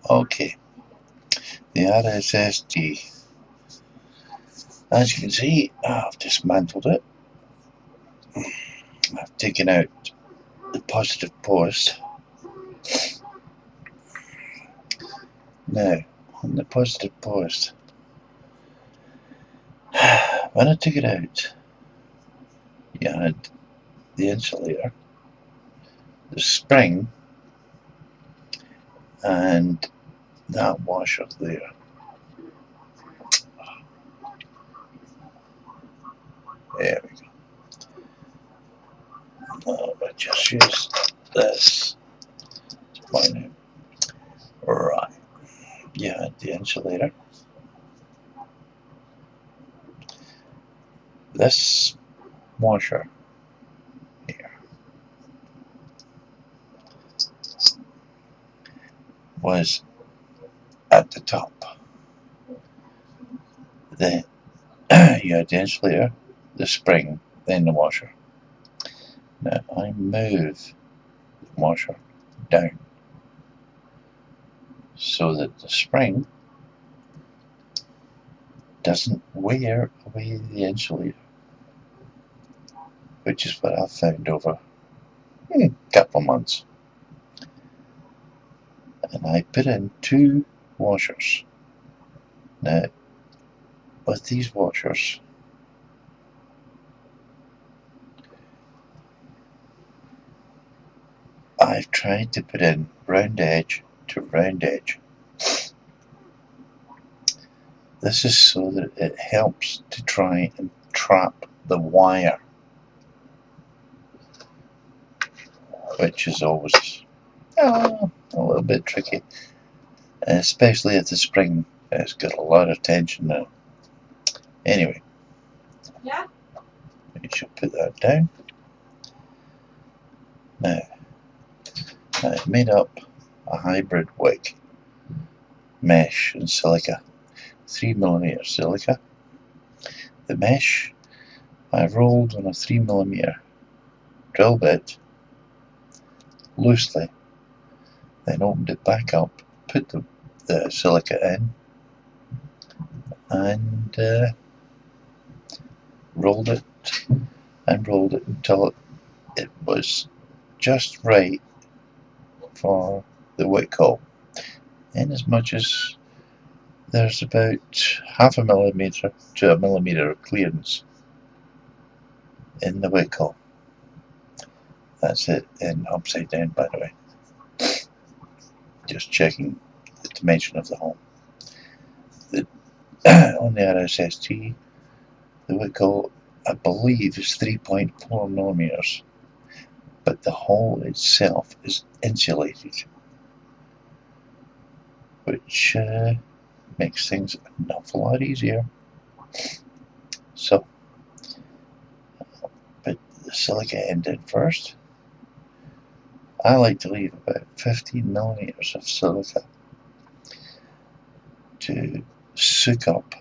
Okay, the RSST. As you can see, I've dismantled it. I've taken out the positive post. Now, on the positive post, when I took it out, you had the insulator, the spring, and that washer there. There we go. I just use this to point out. Right. You had the insulator. This washer here was at the top. Then you had the insulator, the spring, then the washer. Now I move the washer down so that the spring doesn't wear away the insulator, which is what I've found over a couple of months. And I put in 2 washers. Now, with these washers, I've tried to put in round edge to round edge. This is so that it helps to try and trap the wire, which is always a little bit tricky, especially if the spring has got a lot of tension now. Anyway, yeah, you should put that down. Now, I've made up a hybrid wick mesh and silica, 3mm silica. The mesh I've rolled on a 3mm drill bit loosely, then opened it back up, put the silica in, and rolled it until it was just right for the wick coil, in as much as there's about 0.5 millimetre to 1 millimetre of clearance in the wick coil. That's it in upside down, by the way. Just checking the dimension of the hole. On the RSST, the wick coil, I believe, is 3.4 millimeters, but the hole itself is insulated, which makes things an awful lot easier. So, I'll put the silica end in first. I like to leave about 15 millimeters of silica to soak up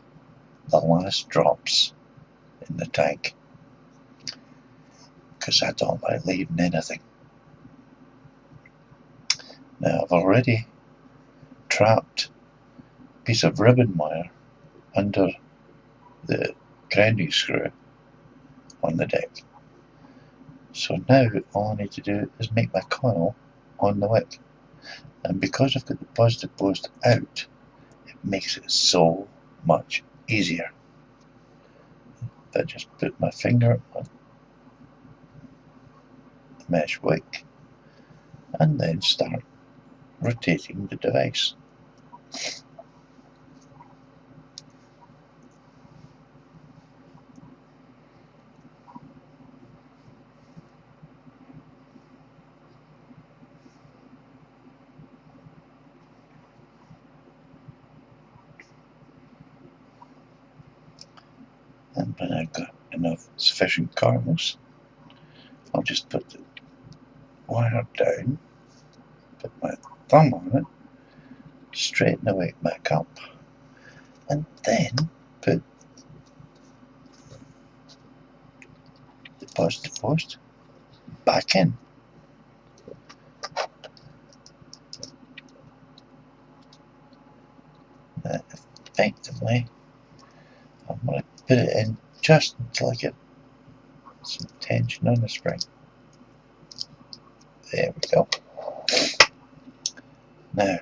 the last drops in the tank, because I don't like leaving anything. Now, I've already trapped a piece of ribbon wire under the grounding screw on the deck. So now all I need to do is make my coil on the wick, and because I've got the positive post out, it makes it so much easier. I just put my finger on the mesh wick and then start rotating the device. And when I've got enough sufficient kernels, I'll just put the wire down, put my thumb on it, straighten the wick back up, and then put the positive post back in. effectively. I'm going to put it in just until I get some tension on the spring. There we go. Now,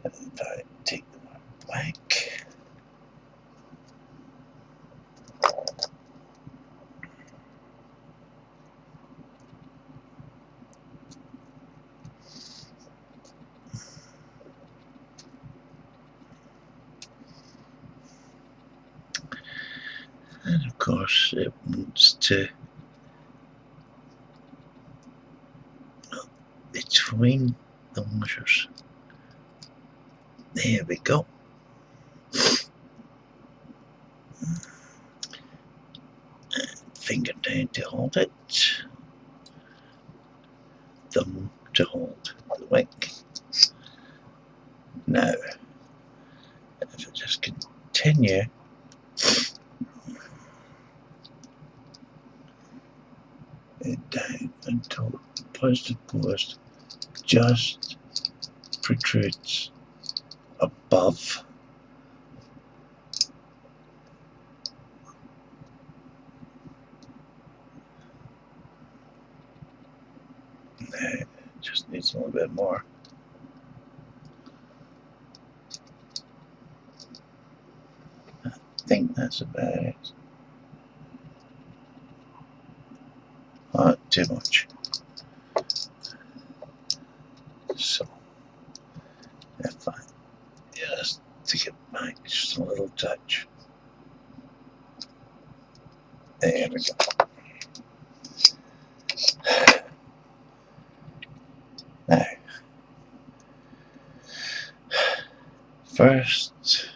if I take the back, and of course it wants to between the washers. There we go. Finger down to hold it, thumb to hold the wick. Now, if I just continue, it down until the positive post just protrudes above there. It just needs a little bit more. I think that's about it. Not too much. So if I just take it back just a little touch. There we go. Now, first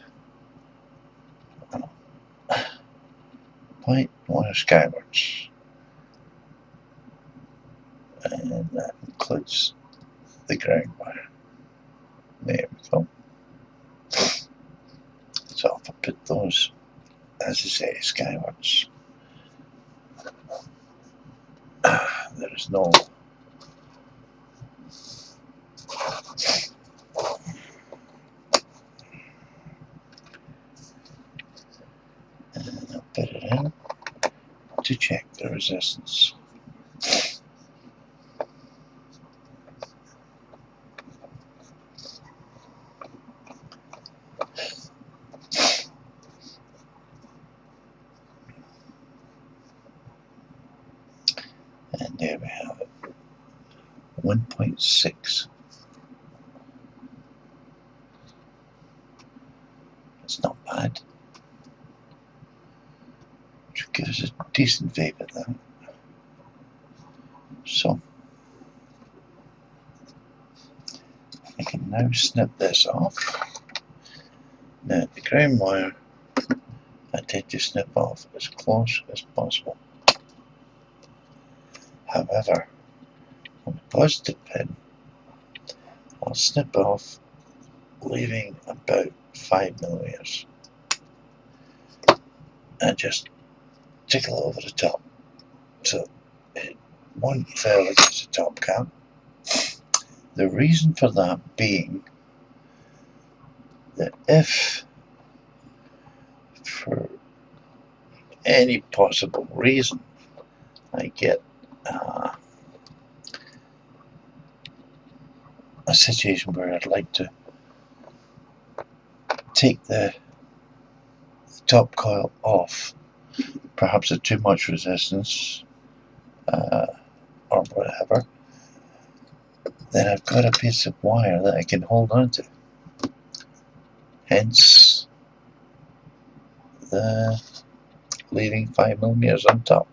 point wire skywards, and that includes the ground wire. There we go. So if I put those, as I say, skywards, there is no and I'll put it in to check the resistance. And there we have it, 1.6. It's not bad. Should give us a decent vape at that. So I can now snip this off. Now the ground wire I tend to snip off as close as possible. However, on the positive pin, I'll snip off, leaving about 5 millimeters, and just tickle over the top so it won't fail against the top cap. The reason for that being that if for any possible reason I get a situation where I'd like to take the top coil off, perhaps at too much resistance or whatever, then I've got a piece of wire that I can hold on to. Hence the leaving 5 millimeters on top.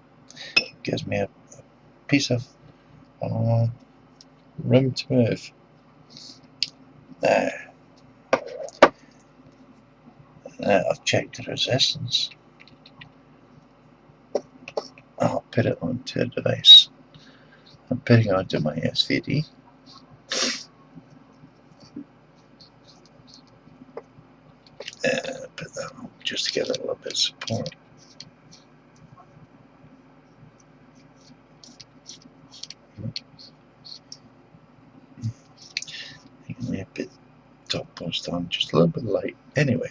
Gives me a piece of room to move. Now I've checked the resistance. I'll put it onto a device. I'm putting it onto my SVD. Put that on just to give it a little bit of support. I can put top post almost done, just a little bit light. Anyway,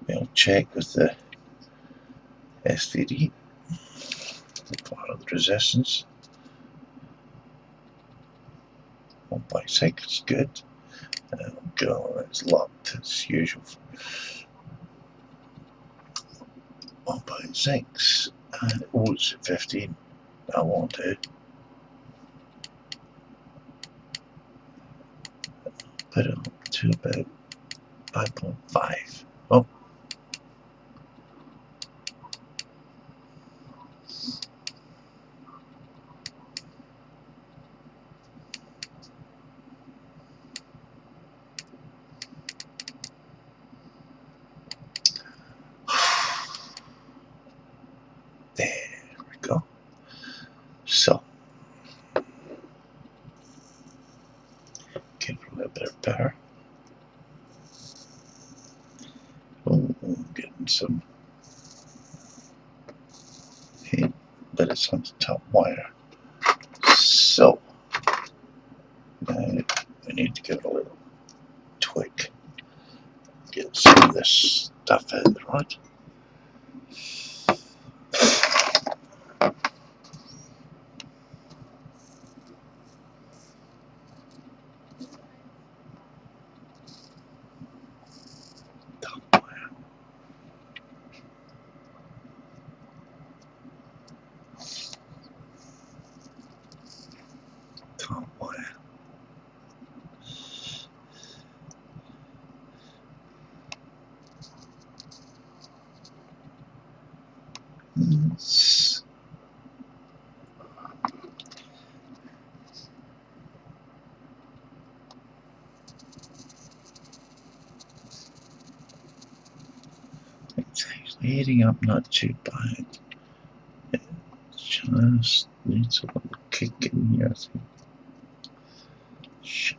we'll check with the SVD, the part of the resistance. 1.6, good. Go, it's locked as usual. 1.6, and it's at 15. That won't do. Put it up to about 5.5. Oh. There we go. So, give it a little bit of power. Oh, getting some heat, but it's on the top wire. So, now we need to give it a little tweak. Get some of this stuff out of the rod. Top wire. It's actually heating up, not too bad. It just needs a little kick in here, I think. Shit.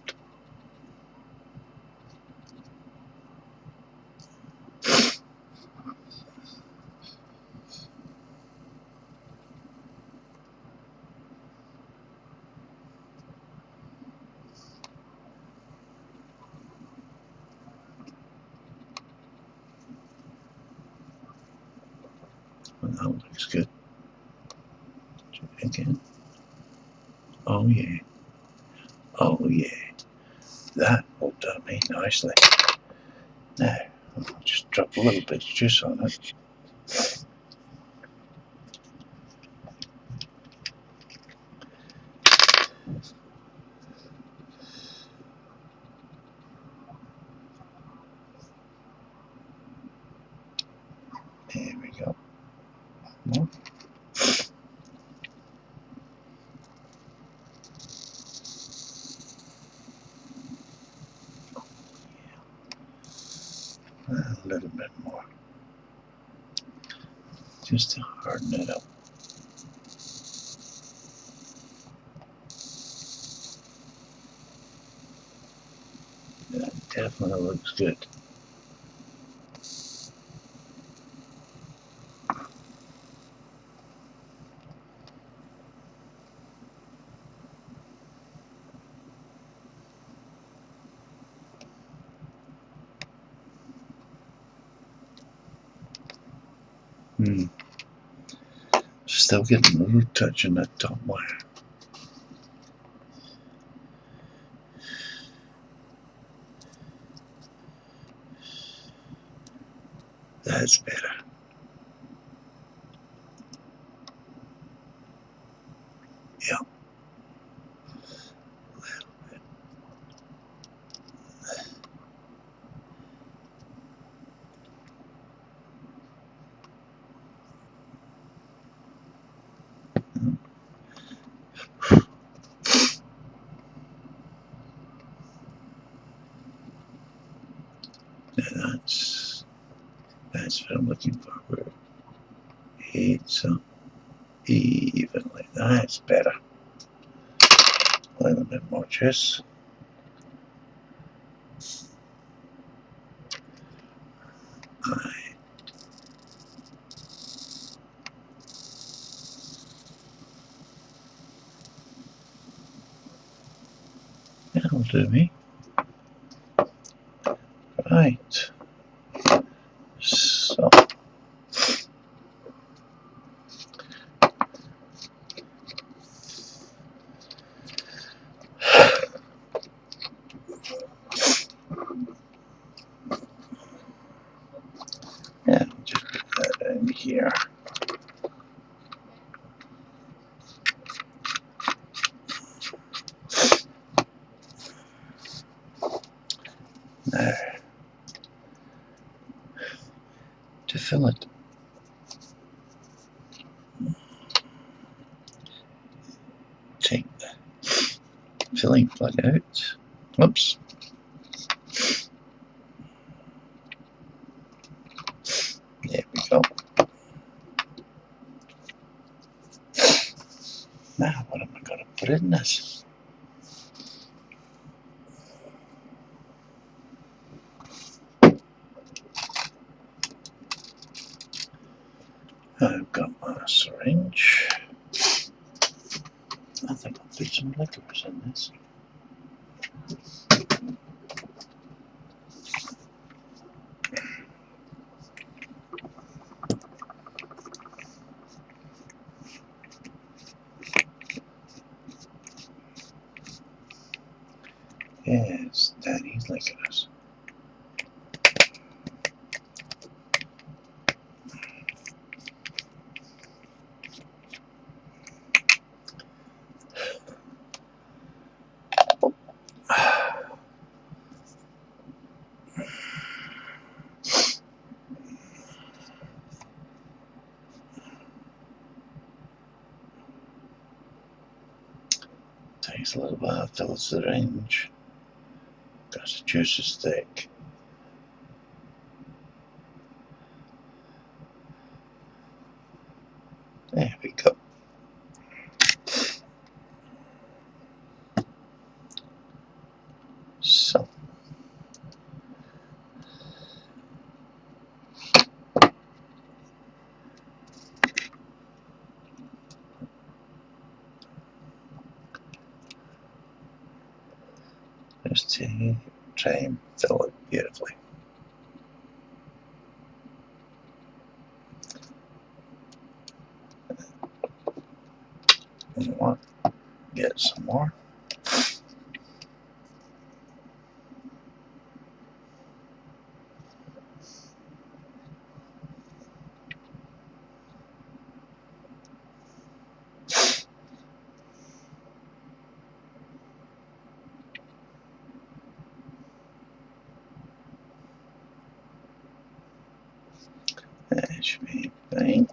Well, that looks good. Again. Oh yeah. Oh yeah. That will do me nicely. Now, I'll just drop a little bit of juice on it. There we go. More. A little bit more. Just to harden it up. That definitely looks good. Still getting a little touch on that top wire. That's better. Yeah. A little bit. Now that's what I'm looking for. Where it heats up evenly. That's better. A little bit more juice. That'll do me. Right. So. Yeah, just put that in here. Now, to fill it, take the filling plug out. Whoops. There we go. Now, what am I going to put in this? I've got my syringe. I think I'll put some liquors in this. Yes, Daddy's liquors. Takes a little while to fill the syringe because the juice is thick. There we go. So, just to try and fill it beautifully. You want to get some more. That should be fine.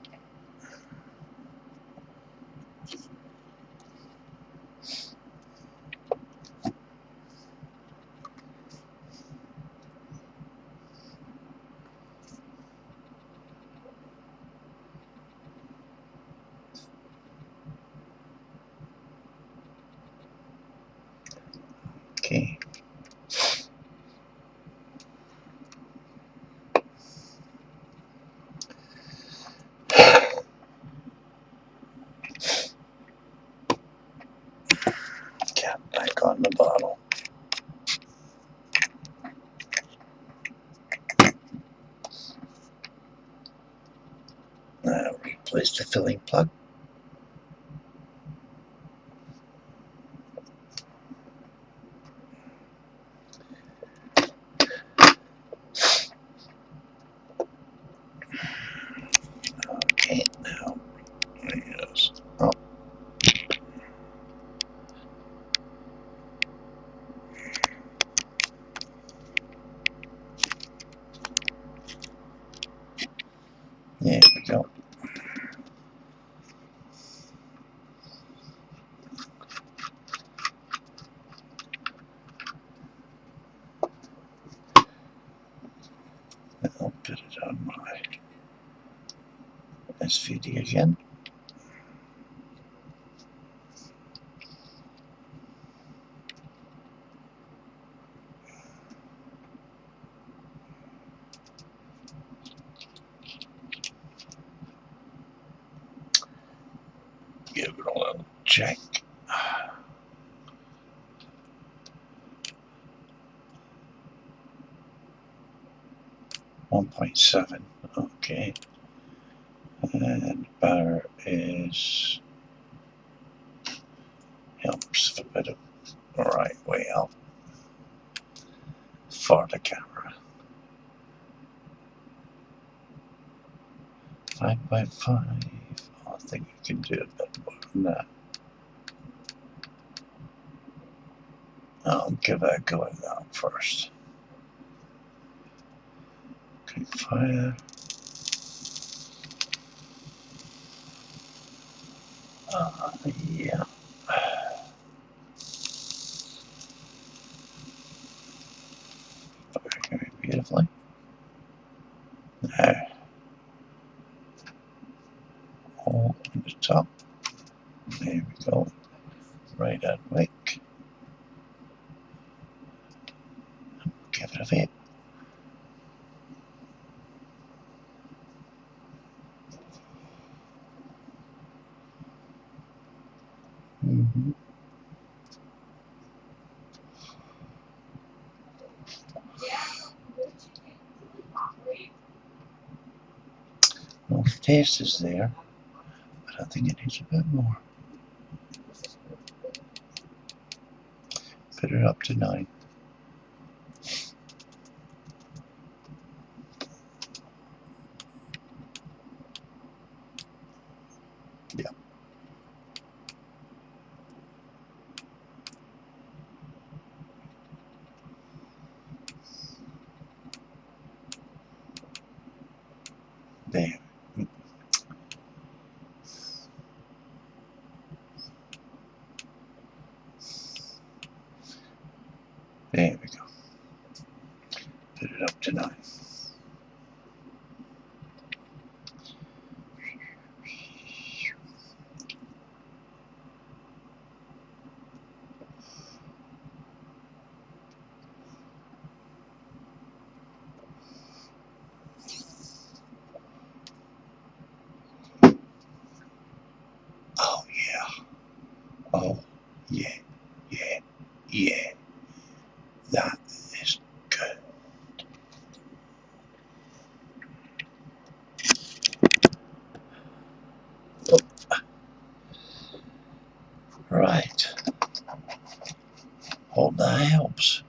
Okay. Cap back on the bottle. Now replace the filling plug. Okay, now yes. Oh. There we go. I'll put it on my SVD again. Give it a little check. 1.7. Okay. And power is helps a bit of right way up for the camera. 5.5. I think you can do a bit more than that. I'll give it a go at that first. Okay, fire. Yeah. Very beautifully. Now, all on the top. There we go. Right at Wick. Give it a vape. Well, the taste is there, but I think it needs a bit more. Put it up to 9. Yeah. There. There we go. Put it up to 9. Oh yeah. Oh yeah. Yeah. Yeah. That is good. Oh. Right. Hope that helps.